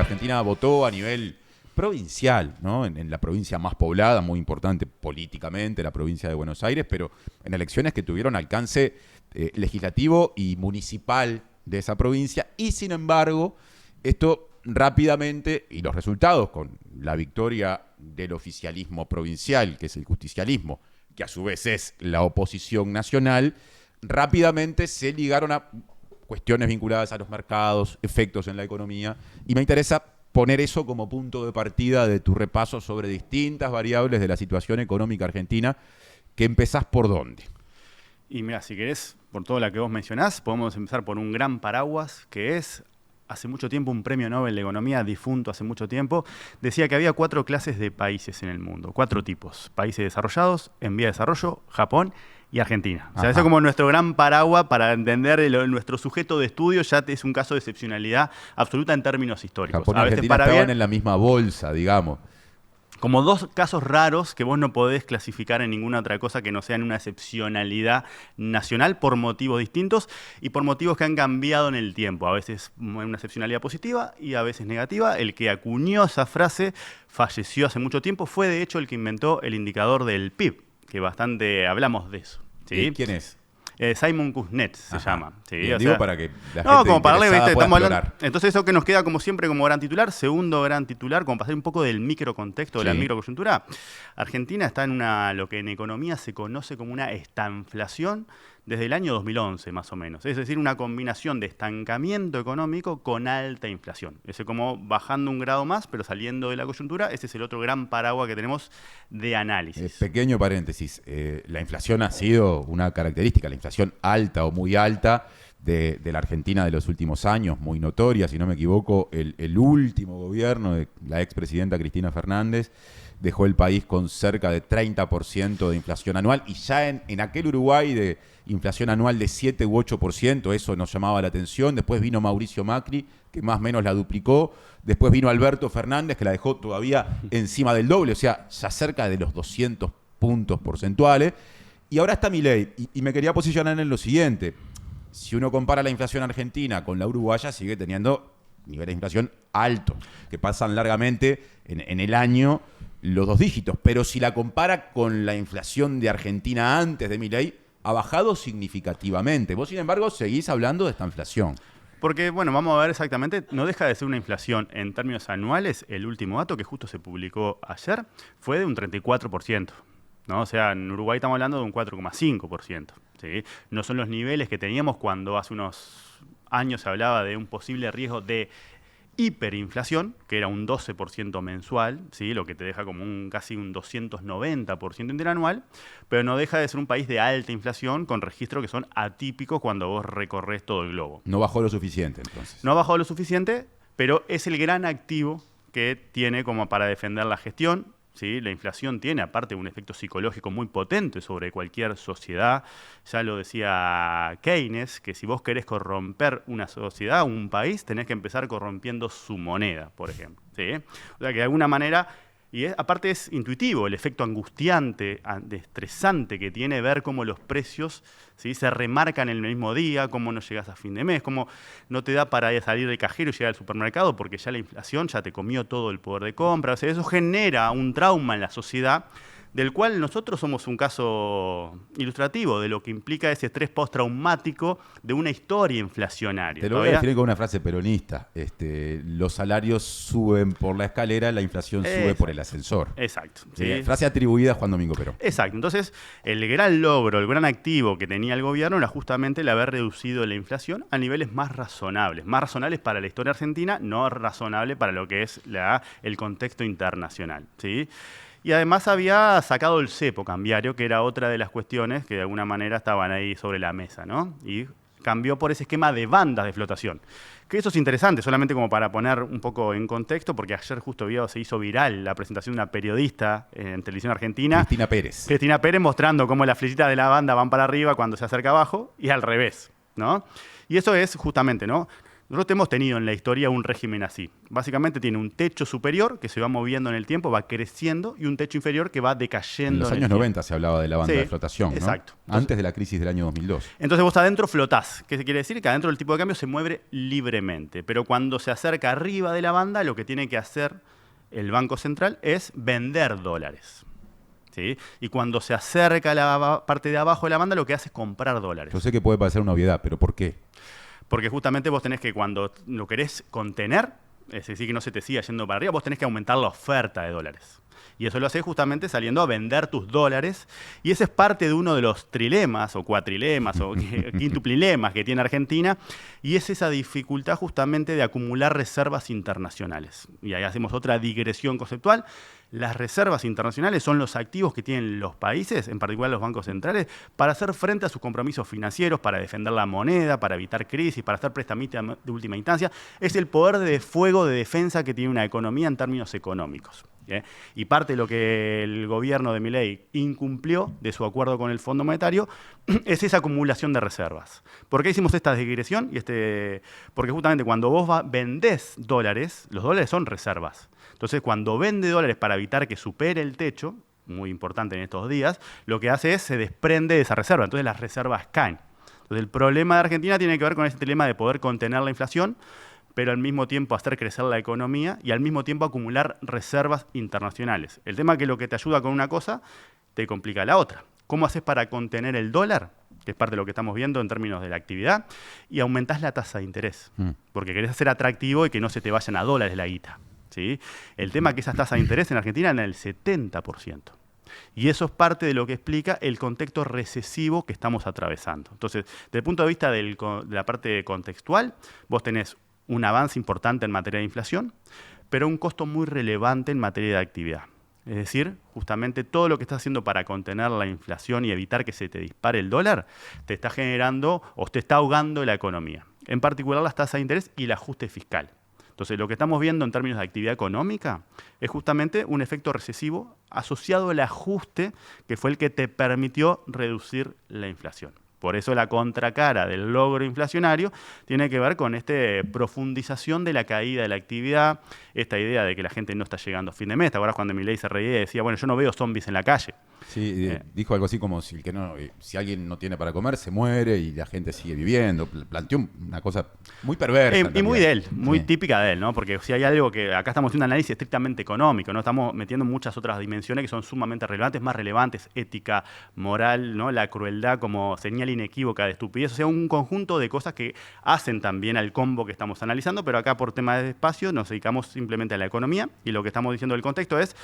Argentina votó a nivel provincial, ¿no? En la provincia más poblada, muy importante políticamente, la provincia de Buenos Aires, pero en elecciones que tuvieron alcance legislativo y municipal de esa provincia. Y sin embargo, esto rápidamente, y los resultados con la victoria del oficialismo provincial, que es el justicialismo, que a su vez es la oposición nacional, rápidamente se ligaron a cuestiones vinculadas a los mercados, efectos en la economía, y me interesa poner eso como punto de partida de tu repaso sobre distintas variables de la situación económica argentina, que empezás por dónde. Y mira, si querés, por todo lo que vos mencionás, podemos empezar por un gran paraguas, que es, hace mucho tiempo, un premio Nobel de Economía, difunto hace mucho tiempo, decía que había 4 clases de países en el mundo, 4 tipos: países desarrollados, en vía de desarrollo, Japón y Argentina. O sea, eso es como nuestro gran paraguas para entender nuestro sujeto de estudio. Ya es un caso de excepcionalidad absoluta en términos históricos. Japón y Argentina estaban en la misma bolsa, digamos. Como 2 casos raros que vos no podés clasificar en ninguna otra cosa que no sea en una excepcionalidad nacional por motivos distintos y por motivos que han cambiado en el tiempo. A veces una excepcionalidad positiva y a veces negativa. El que acuñó esa frase falleció hace mucho tiempo. Fue, de hecho, el que inventó el indicador del PIB, que bastante hablamos de eso. ¿Sí? ¿Quién es? Simon Kuznets se llama. ¿Sí? Bien, o digo sea, para que la no, gente como para darle, ¿viste? estamos hablando. Entonces eso que nos queda como siempre como gran titular. Segundo gran titular, como pasar un poco del microcontexto, de la microcoyuntura. Argentina está en lo que en economía se conoce como una estanflación desde el año 2011 más o menos. Es decir, una combinación de estancamiento económico con alta inflación. Ese como bajando un grado más, pero saliendo de la coyuntura. Ese es el otro gran paraguas que tenemos de análisis. Pequeño paréntesis. La inflación ha sido una característica, la inflación alta o muy alta de la Argentina de los últimos años, muy notoria. Si no me equivoco, el último gobierno de la expresidenta Cristina Fernández dejó el país con cerca de 30% de inflación anual, y ya en aquel Uruguay de inflación anual de 7 u 8%, eso nos llamaba la atención. Después vino Mauricio Macri, que más o menos la duplicó. Después vino Alberto Fernández, que la dejó todavía encima del doble, o sea, ya cerca de los 200 puntos porcentuales. Y ahora está Milei, y me quería posicionar en lo siguiente. Si uno compara la inflación argentina con la uruguaya, sigue teniendo niveles de inflación altos, que pasan largamente en el año los 2 dígitos. Pero si la compara con la inflación de Argentina antes de Milei, ha bajado significativamente. Vos, sin embargo, seguís hablando de esta inflación. Porque, bueno, vamos a ver exactamente, no deja de ser una inflación en términos anuales. El último dato que justo se publicó ayer fue de un 34%. ¿No? O sea, en Uruguay estamos hablando de un 4,5%. ¿Sí? No son los niveles que teníamos cuando hace unos años se hablaba de un posible riesgo de hiperinflación, que era un 12% mensual, ¿sí? Lo que te deja como casi un 290% interanual, pero no deja de ser un país de alta inflación con registros que son atípicos cuando vos recorres todo el globo. No bajó lo suficiente, entonces. No ha bajado lo suficiente, pero es el gran activo que tiene como para defender la gestión. ¿Sí? La inflación tiene, aparte, un efecto psicológico muy potente sobre cualquier sociedad. Ya lo decía Keynes, que si vos querés corromper una sociedad, un país, tenés que empezar corrompiendo su moneda, por ejemplo. ¿Sí? O sea que de alguna manera, aparte es intuitivo, el efecto angustiante, estresante que tiene ver cómo los precios, ¿sí?, se remarcan en el mismo día, cómo no llegas a fin de mes, cómo no te da para salir del cajero y llegar al supermercado porque ya la inflación ya te comió todo el poder de compra. O sea, eso genera un trauma en la sociedad, del cual nosotros somos un caso ilustrativo de lo que implica ese estrés postraumático de una historia inflacionaria. Te lo voy a definir con una frase peronista. Los salarios suben por la escalera, la inflación sube por el ascensor. Exacto. ¿Sí? Frase atribuida a Juan Domingo Perón. Exacto. Entonces, el gran logro, el gran activo que tenía el gobierno era justamente el haber reducido la inflación a niveles más razonables para la historia argentina, no razonable para lo que es el contexto internacional. ¿Sí? Y además había sacado el cepo cambiario, que era otra de las cuestiones que de alguna manera estaban ahí sobre la mesa, ¿no? Y cambió por ese esquema de bandas de flotación. Que eso es interesante, solamente como para poner un poco en contexto, porque ayer justo se hizo viral la presentación de una periodista en televisión argentina. Cristina Pérez mostrando cómo las flechitas de la banda van para arriba cuando se acerca abajo y al revés, ¿no? Y eso es justamente, ¿no? Nosotros hemos tenido en la historia un régimen así. Básicamente tiene un techo superior que se va moviendo en el tiempo, va creciendo, y un techo inferior que va decayendo. En los años 90 se hablaba de la banda de flotación, ¿no? Exacto. Antes de la crisis del año 2002. Entonces vos adentro flotás. ¿Qué quiere decir? Que adentro el tipo de cambio se mueve libremente. Pero cuando se acerca arriba de la banda, lo que tiene que hacer el Banco Central es vender dólares. ¿Sí? Y cuando se acerca a la parte de abajo de la banda, lo que hace es comprar dólares. Yo sé que puede parecer una obviedad, pero ¿por qué? Porque justamente vos tenés que, cuando lo querés contener, es decir, que no se te siga yendo para arriba, vos tenés que aumentar la oferta de dólares. Y eso lo haces justamente saliendo a vender tus dólares. Y ese es parte de uno de los trilemas, o cuatrilemas, o quintuplilemas que tiene Argentina. Y es esa dificultad justamente de acumular reservas internacionales. Y ahí hacemos otra digresión conceptual. Las reservas internacionales son los activos que tienen los países, en particular los bancos centrales, para hacer frente a sus compromisos financieros, para defender la moneda, para evitar crisis, para hacer prestamistas de última instancia. Es el poder de fuego de defensa que tiene una economía en términos económicos. Y parte de lo que el gobierno de Milei incumplió de su acuerdo con el Fondo Monetario es esa acumulación de reservas. ¿Por qué hicimos esta digresión? Porque justamente cuando vos vendés dólares, los dólares son reservas. Entonces, cuando vende dólares para evitar que supere el techo, muy importante en estos días, lo que hace es se desprende de esa reserva. Entonces, las reservas caen. Entonces, el problema de Argentina tiene que ver con este dilema de poder contener la inflación, pero al mismo tiempo hacer crecer la economía y al mismo tiempo acumular reservas internacionales. El tema es que lo que te ayuda con una cosa, te complica la otra. ¿Cómo haces para contener el dólar? Que es parte de lo que estamos viendo en términos de la actividad, y aumentás la tasa de interés, porque querés hacer atractivo y que no se te vayan a dólares la guita. ¿Sí? El tema es que esas tasas de interés en Argentina eran el 70%. Y eso es parte de lo que explica el contexto recesivo que estamos atravesando. Entonces, desde el punto de vista de la parte contextual, vos tenés un avance importante en materia de inflación, pero un costo muy relevante en materia de actividad. Es decir, justamente todo lo que estás haciendo para contener la inflación y evitar que se te dispare el dólar, te está generando o te está ahogando la economía. En particular las tasas de interés y el ajuste fiscal. Entonces, lo que estamos viendo en términos de actividad económica es justamente un efecto recesivo asociado al ajuste que fue el que te permitió reducir la inflación. Por eso la contracara del logro inflacionario tiene que ver con esta profundización de la caída de la actividad, esta idea de que la gente no está llegando a fin de mes. ¿Te acuerdas cuando Milei se reía y decía, bueno, yo no veo zombies en la calle? Sí, dijo algo así como si alguien no tiene para comer, se muere y la gente sigue viviendo. Planteó una cosa muy perversa. Y muy de él, muy típica de él, ¿no? Porque si hay algo que acá estamos haciendo un análisis estrictamente económico, ¿no? Estamos metiendo muchas otras dimensiones que son sumamente relevantes, más relevantes, ética, moral, ¿no? La crueldad como señal inequívoca de estupidez. O sea, un conjunto de cosas que hacen también al combo que estamos analizando, pero acá por tema de espacio nos dedicamos simplemente a la economía, y lo que estamos diciendo del contexto es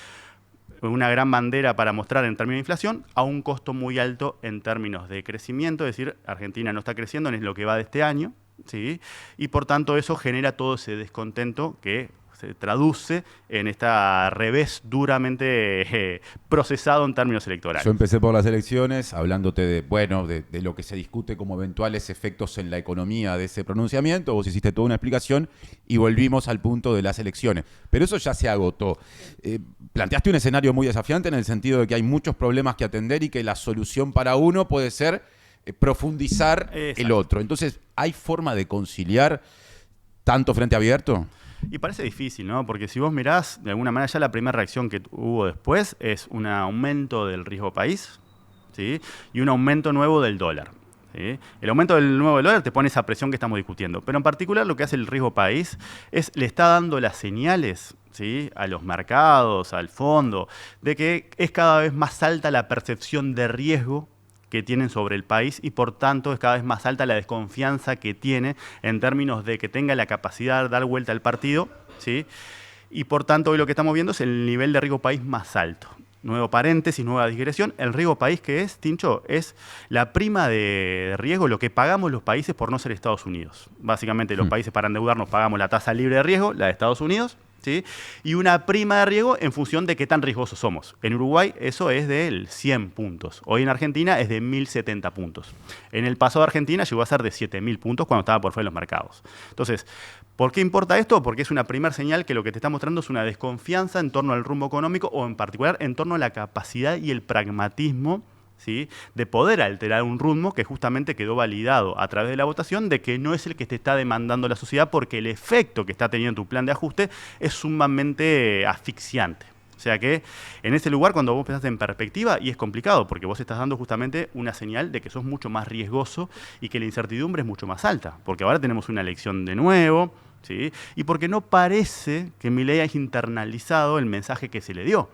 una gran bandera para mostrar en términos de inflación a un costo muy alto en términos de crecimiento, es decir, Argentina no está creciendo en lo que va de este año, ¿sí? Y por tanto eso genera todo ese descontento que se traduce en esta revés duramente procesado en términos electorales. Yo empecé por las elecciones hablándote de lo que se discute como eventuales efectos en la economía de ese pronunciamiento. Vos hiciste toda una explicación y volvimos al punto de las elecciones. Pero eso ya se agotó. Planteaste un escenario muy desafiante en el sentido de que hay muchos problemas que atender y que la solución para uno puede ser profundizar el otro. Entonces, ¿hay forma de conciliar tanto frente abierto? Y parece difícil, ¿no? Porque si vos mirás, de alguna manera ya la primera reacción que hubo después es un aumento del riesgo país, ¿sí? Y un aumento nuevo del dólar. ¿Sí? El aumento del nuevo dólar te pone esa presión que estamos discutiendo. Pero en particular lo que hace el riesgo país es le está dando las señales, ¿sí? A los mercados, al fondo, de que es cada vez más alta la percepción de riesgo que tienen sobre el país, y por tanto es cada vez más alta la desconfianza que tiene en términos de que tenga la capacidad de dar vuelta al partido, ¿sí? Y por tanto hoy lo que estamos viendo es el nivel de riesgo país más alto. Nuevo paréntesis, nueva digresión. El riesgo país, ¿qué es, Tincho? Es la prima de riesgo, lo que pagamos los países por no ser Estados Unidos. Básicamente los países para endeudarnos pagamos la tasa libre de riesgo, la de Estados Unidos, ¿sí? Y una prima de riesgo en función de qué tan riesgosos somos. En Uruguay eso es de 100 puntos. Hoy en Argentina es de 1.070 puntos. En el pasado de Argentina llegó a ser de 7.000 puntos cuando estaba por fuera de los mercados. Entonces, ¿por qué importa esto? Porque es una primera señal que lo que te está mostrando es una desconfianza en torno al rumbo económico, o en particular en torno a la capacidad y el pragmatismo ¿sí?, de poder alterar un rumbo que justamente quedó validado a través de la votación, de que no es el que te está demandando la sociedad, porque el efecto que está teniendo tu plan de ajuste es sumamente asfixiante. O sea que en ese lugar, cuando vos pensás en perspectiva, y es complicado, porque vos estás dando justamente una señal de que sos mucho más riesgoso y que la incertidumbre es mucho más alta, porque ahora tenemos una elección de nuevo, ¿sí?, y porque no parece que Milei haya internalizado el mensaje que se le dio.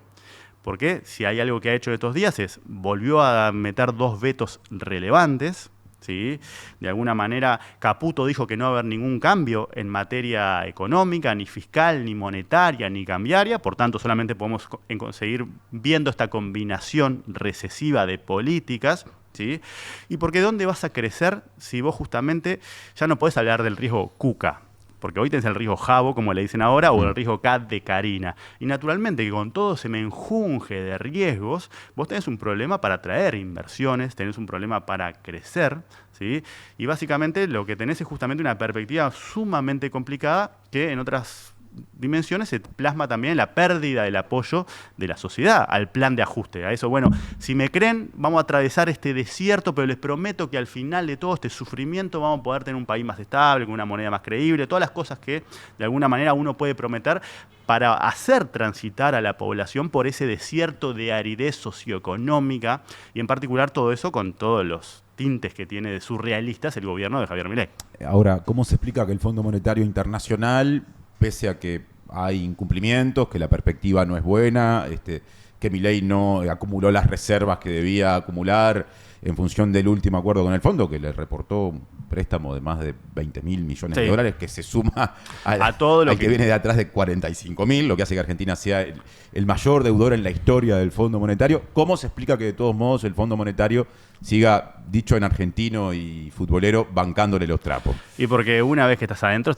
Porque si hay algo que ha hecho estos días es, volvió a meter 2 vetos relevantes, ¿sí? De alguna manera, Caputo dijo que no va a haber ningún cambio en materia económica, ni fiscal, ni monetaria, ni cambiaria, por tanto solamente podemos seguir viendo esta combinación recesiva de políticas, ¿sí? Y porque ¿dónde vas a crecer si vos justamente ya no podés hablar del riesgo Cuca? Porque hoy tenés el riesgo Jabo, como le dicen ahora, o el riesgo Cat de Karina. Y naturalmente que con todo ese menjunje de riesgos, vos tenés un problema para atraer inversiones, tenés un problema para crecer, ¿sí? Y básicamente lo que tenés es justamente una perspectiva sumamente complicada que en otras dimensiones se plasma también la pérdida del apoyo de la sociedad al plan de ajuste. A eso, bueno, si me creen, vamos a atravesar este desierto, pero les prometo que al final de todo este sufrimiento vamos a poder tener un país más estable, con una moneda más creíble, todas las cosas que de alguna manera uno puede prometer para hacer transitar a la población por ese desierto de aridez socioeconómica, y en particular todo eso con todos los tintes que tiene de surrealistas el gobierno de Javier Milei. Ahora, ¿cómo se explica que el Fondo Monetario Internacional, pese a que hay incumplimientos, que la perspectiva no es buena, que Milei no acumuló las reservas que debía acumular en función del último acuerdo con el fondo, que le reportó un préstamo de más de 20.000 millones de dólares, que se suma a todo lo al que viene de atrás de 45.000, lo que hace que Argentina sea el mayor deudor en la historia del Fondo Monetario? ¿Cómo se explica que de todos modos el Fondo Monetario siga, dicho en argentino y futbolero, bancándole los trapos? Y porque una vez que estás adentro,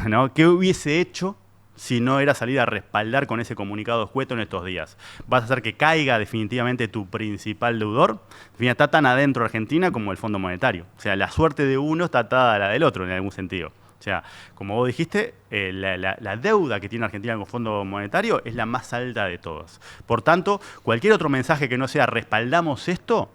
¿no? ¿Qué hubiese hecho si no era salir a respaldar con ese comunicado escueto en estos días? ¿Vas a hacer que caiga definitivamente tu principal deudor? Está tan adentro Argentina como el Fondo Monetario. O sea, la suerte de uno está atada a la del otro en algún sentido. O sea, como vos dijiste, la deuda que tiene Argentina con el Fondo Monetario es la más alta de todas. Por tanto, cualquier otro mensaje que no sea respaldamos esto,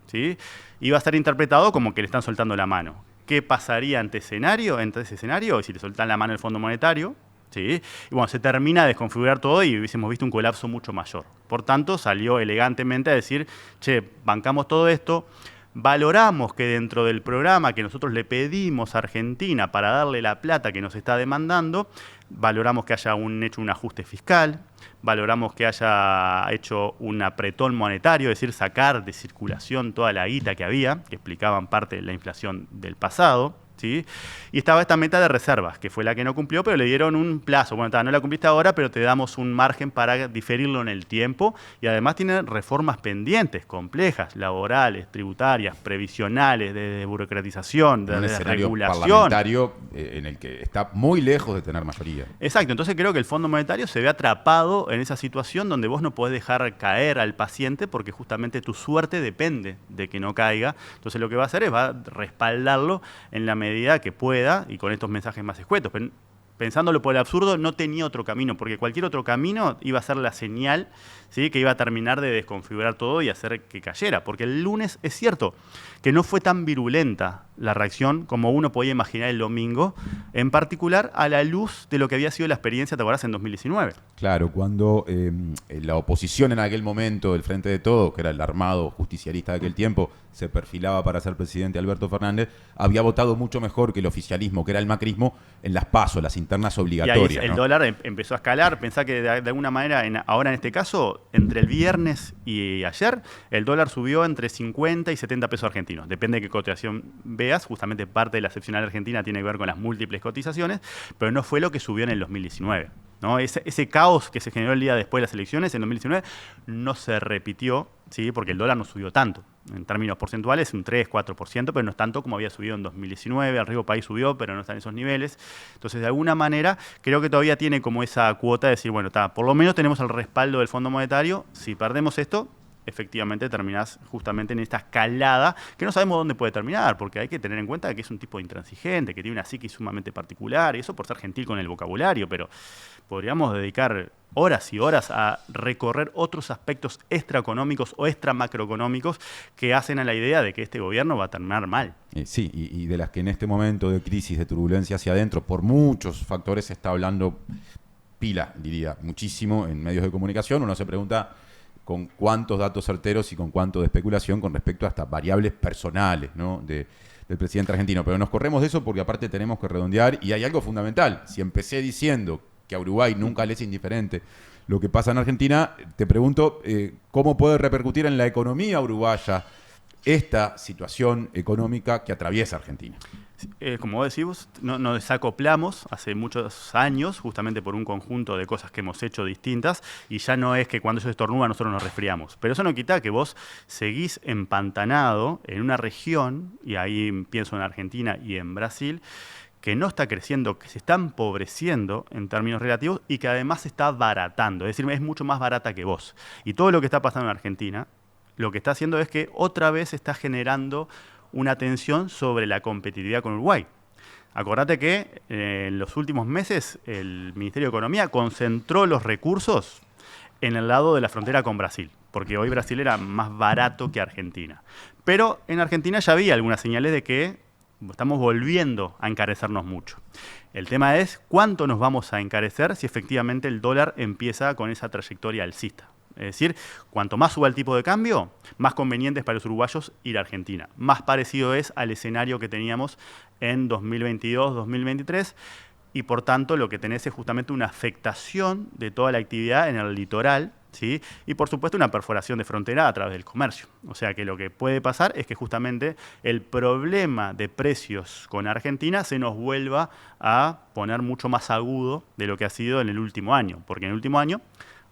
¿sí?, iba a estar interpretado como que le están soltando la mano. ¿Qué pasaría ante ese escenario? Si le soltan la mano el Fondo Monetario, ¿sí?, y bueno, se termina de desconfigurar todo y hubiésemos visto un colapso mucho mayor. Por tanto, salió elegantemente a decir, che, bancamos todo esto, valoramos que dentro del programa que nosotros le pedimos a Argentina para darle la plata que nos está demandando, valoramos que haya hecho un ajuste fiscal, valoramos que haya hecho un apretón monetario, es decir, sacar de circulación toda la guita que había, que explicaban parte de la inflación del pasado, ¿sí? Y estaba esta meta de reservas, que fue la que no cumplió, pero le dieron un plazo. Bueno, no la cumpliste ahora, pero te damos un margen para diferirlo en el tiempo, y además tiene reformas pendientes, complejas, laborales, tributarias, previsionales, de burocratización, de regulación. Parlamentario en el que está muy lejos de tener mayoría. Exacto, entonces creo que el Fondo Monetario se ve atrapado en esa situación donde vos no podés dejar caer al paciente porque justamente tu suerte depende de que no caiga. Entonces lo que va a hacer es va a respaldarlo en la medida que pueda y con estos mensajes más escuetos. Pero pensándolo por el absurdo, no tenía otro camino, porque cualquier otro camino iba a ser la señal, ¿sí?, que iba a terminar de desconfigurar todo y hacer que cayera. Porque el lunes es cierto que no fue tan virulenta la reacción como uno podía imaginar el domingo, en particular a la luz de lo que había sido la experiencia, ¿te acordás?, en 2019. Claro, cuando la oposición en aquel momento, el Frente de Todos, que era el armado justicialista de aquel tiempo, se perfilaba para ser presidente Alberto Fernández, había votado mucho mejor que el oficialismo, que era el macrismo, en las PASO, las internas obligatorias. Y ahí el dólar empezó a escalar. Pensá que de alguna manera, ahora en este caso, entre el viernes y ayer, el dólar subió entre 50 y 70 pesos argentinos. Depende de qué cotización veas. Justamente parte de la excepcional argentina tiene que ver con las múltiples cotizaciones, pero no fue lo que subió en el 2019. ¿No? Ese caos que se generó el día después de las elecciones, en 2019, no se repitió, ¿sí?, porque el dólar no subió tanto. En términos porcentuales, un 3-4%, pero no es tanto como había subido en 2019. El riesgo país subió, pero no está en esos niveles. Entonces, de alguna manera, creo que todavía tiene como esa cuota de decir, bueno, por lo menos tenemos el respaldo del Fondo Monetario. Si perdemos esto, efectivamente terminás justamente en esta escalada que no sabemos dónde puede terminar, porque hay que tener en cuenta que es un tipo intransigente, que tiene una psiquis sumamente particular, y eso por ser gentil con el vocabulario, pero podríamos dedicar horas y horas a recorrer otros aspectos extraeconómicos o extra macroeconómicos que hacen a la idea de que este gobierno va a terminar mal. Sí, y de las que en este momento de crisis, de turbulencia hacia adentro, por muchos factores se está hablando pila, diría, muchísimo en medios de comunicación. Uno se pregunta con cuántos datos certeros y con cuánto de especulación con respecto a estas variables personales, ¿no?, del presidente argentino. Pero nos corremos de eso porque aparte tenemos que redondear y hay algo fundamental. Si empecé diciendo que a Uruguay nunca le es indiferente lo que pasa en Argentina, te pregunto cómo puede repercutir en la economía uruguaya esta situación económica que atraviesa Argentina. Como vos decís, nos desacoplamos hace muchos años justamente por un conjunto de cosas que hemos hecho distintas y ya no es que cuando ellos estornudan nosotros nos resfriamos. Pero eso no quita que vos seguís empantanado en una región, y ahí pienso en Argentina y en Brasil, que no está creciendo, que se está empobreciendo en términos relativos y que además se está abaratando. Es decir, es mucho más barata que vos. Y todo lo que está pasando en Argentina, lo que está haciendo es que otra vez está generando una tensión sobre la competitividad con Uruguay. Acordate que en los últimos meses el Ministerio de Economía concentró los recursos en el lado de la frontera con Brasil, porque hoy Brasil era más barato que Argentina. Pero en Argentina ya había algunas señales de que estamos volviendo a encarecernos mucho. El tema es cuánto nos vamos a encarecer si efectivamente el dólar empieza con esa trayectoria alcista. Es decir, cuanto más suba el tipo de cambio, más conveniente es para los uruguayos ir a Argentina. Más parecido es al escenario que teníamos en 2022-2023 y por tanto lo que tenés es justamente una afectación de toda la actividad en el litoral, ¿sí? Y por supuesto una perforación de frontera a través del comercio. O sea que lo que puede pasar es que justamente el problema de precios con Argentina se nos vuelva a poner mucho más agudo de lo que ha sido en el último año, porque en el último año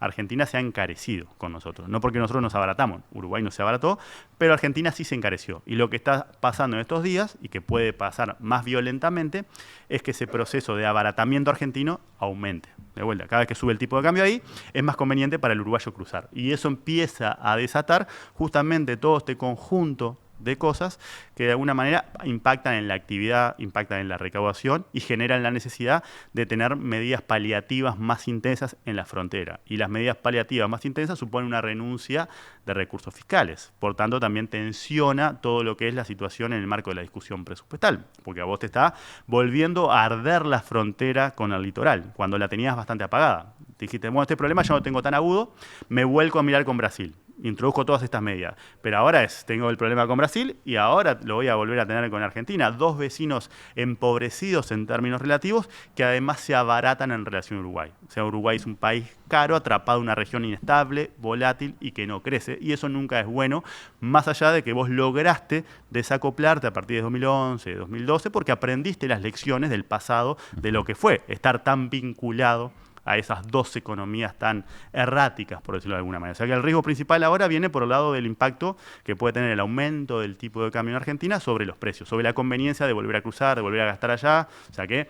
Argentina se ha encarecido con nosotros. No porque nosotros nos abaratamos, Uruguay no se abarató, pero Argentina sí se encareció. Y lo que está pasando en estos días, y que puede pasar más violentamente, es que ese proceso de abaratamiento argentino aumente. De vuelta, cada vez que sube el tipo de cambio ahí, es más conveniente para el uruguayo cruzar. Y eso empieza a desatar justamente todo este conjunto de cosas que de alguna manera impactan en la actividad, impactan en la recaudación y generan la necesidad de tener medidas paliativas más intensas en la frontera. Y las medidas paliativas más intensas suponen una renuncia de recursos fiscales. Por tanto, también tensiona todo lo que es la situación en el marco de la discusión presupuestal, porque a vos te está volviendo a arder la frontera con el litoral, cuando la tenías bastante apagada. Te dijiste, bueno, este problema ya no lo tengo tan agudo, me vuelco a mirar con Brasil. Introduzco todas estas medidas. Pero ahora tengo el problema con Brasil y ahora lo voy a volver a tener con Argentina. Dos vecinos empobrecidos en términos relativos que además se abaratan en relación a Uruguay. O sea, Uruguay es un país caro, atrapado en una región inestable, volátil y que no crece. Y eso nunca es bueno, más allá de que vos lograste desacoplarte a partir de 2011, 2012, porque aprendiste las lecciones del pasado de lo que fue estar tan vinculado a esas dos economías tan erráticas, por decirlo de alguna manera. O sea que el riesgo principal ahora viene por el lado del impacto que puede tener el aumento del tipo de cambio en Argentina sobre los precios, sobre la conveniencia de volver a cruzar, de volver a gastar allá. O sea que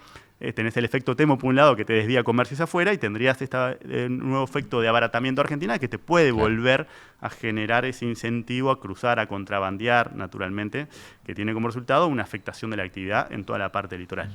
tenés el efecto Temo por un lado que te desvía comercios afuera y tendrías este nuevo efecto de abaratamiento de Argentina que te puede volver a generar ese incentivo a cruzar, a contrabandear, naturalmente, que tiene como resultado una afectación de la actividad en toda la parte litoral.